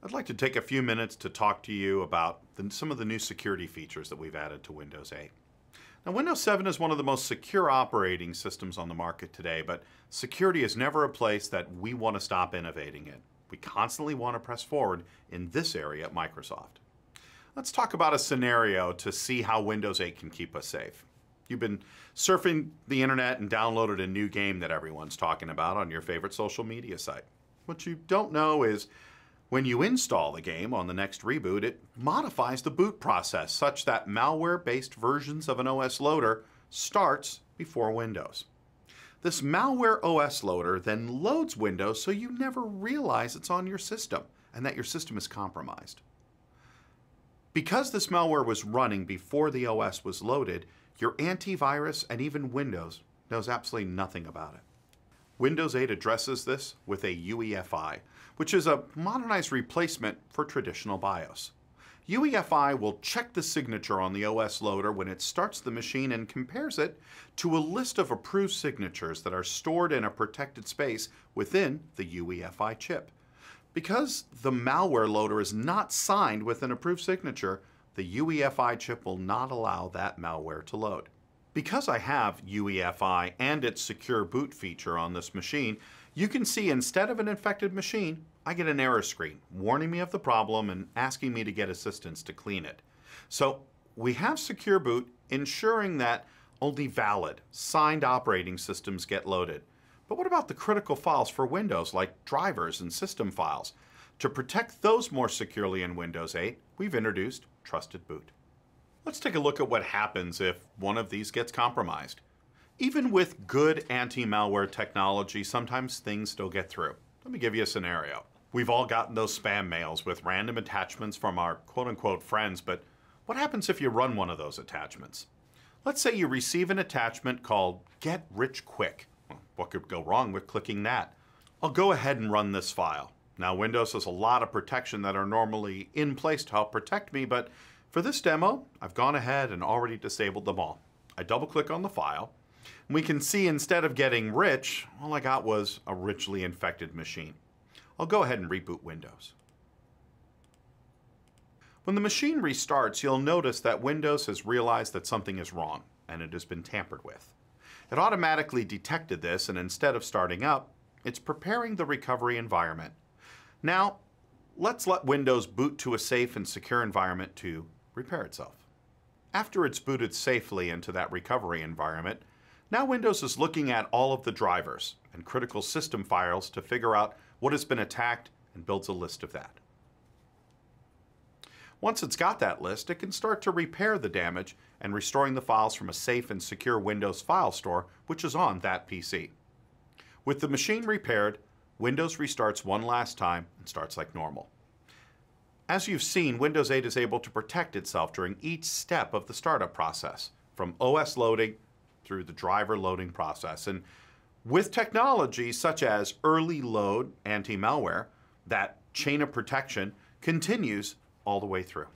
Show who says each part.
Speaker 1: I'd like to take a few minutes to talk to you about some of the new security features that we've added to Windows 8. Now, Windows 7 is one of the most secure operating systems on the market today, but security is never a place that we want to stop innovating in. We constantly want to press forward in this area at Microsoft. Let's talk about a scenario to see how Windows 8 can keep us safe. You've been surfing the internet and downloaded a new game that everyone's talking about on your favorite social media site. What you don't know is when you install the game on the next reboot, it modifies the boot process such that malware-based versions of an OS loader starts before Windows. This malware OS loader then loads Windows so you never realize it's on your system and that your system is compromised. Because this malware was running before the OS was loaded, your antivirus and even Windows knows absolutely nothing about it. Windows 8 addresses this with a UEFI, which is a modernized replacement for traditional BIOS. UEFI will check the signature on the OS loader when it starts the machine and compares it to a list of approved signatures that are stored in a protected space within the UEFI chip. Because the malware loader is not signed with an approved signature, the UEFI chip will not allow that malware to load. Because I have UEFI and its secure boot feature on this machine, you can see instead of an infected machine, I get an error screen warning me of the problem and asking me to get assistance to clean it. So we have secure boot ensuring that only valid, signed operating systems get loaded. But what about the critical files for Windows like drivers and system files? To protect those more securely in Windows 8, we've introduced Trusted Boot. Let's take a look at what happens if one of these gets compromised. Even with good anti-malware technology, sometimes things still get through. Let me give you a scenario. We've all gotten those spam mails with random attachments from our quote-unquote friends, but what happens if you run one of those attachments? Let's say you receive an attachment called Get Rich Quick. Well, what could go wrong with clicking that? I'll go ahead and run this file. Now, Windows has a lot of protection that are normally in place to help protect me, but for this demo, I've gone ahead and already disabled them all. I double-click on the file, and we can see instead of getting rich, all I got was a richly infected machine. I'll go ahead and reboot Windows. When the machine restarts, you'll notice that Windows has realized that something is wrong, and it has been tampered with. It automatically detected this, and instead of starting up, it's preparing the recovery environment. Now, let's let Windows boot to a safe and secure environment to repair itself. After it's booted safely into that recovery environment, now Windows is looking at all of the drivers and critical system files to figure out what has been attacked and builds a list of that. Once it's got that list, it can start to repair the damage and restoring the files from a safe and secure Windows file store, which is on that PC. With the machine repaired, Windows restarts one last time and starts like normal. As you've seen, Windows 8 is able to protect itself during each step of the startup process, from OS loading through the driver loading process. And with technology such as early load anti-malware, that chain of protection continues all the way through.